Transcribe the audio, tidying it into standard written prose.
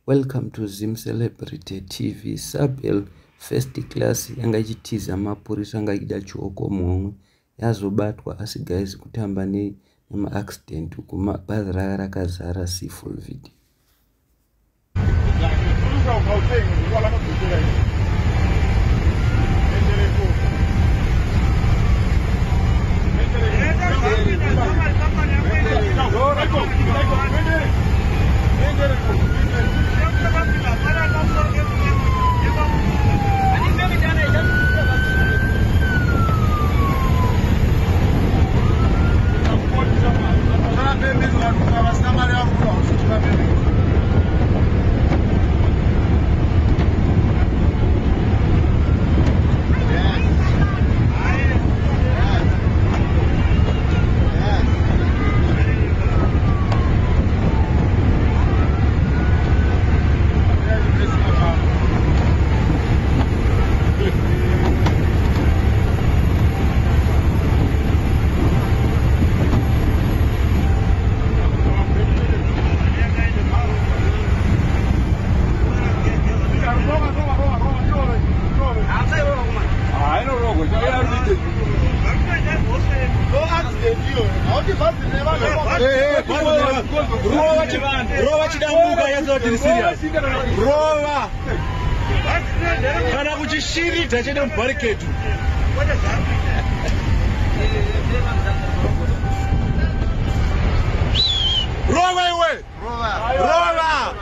Welcome to Zim Celebrity TV. Sable first class yanga ichitiza mapurisa anga ikida chioko mumwe yazobatwa asi guys kutamba nema accident kuma bhazi rakazara see full video. Rova chidambuka yazoti serious. Rova. Kana kuchishirita chede mubariketu. Rova iwe. Rova.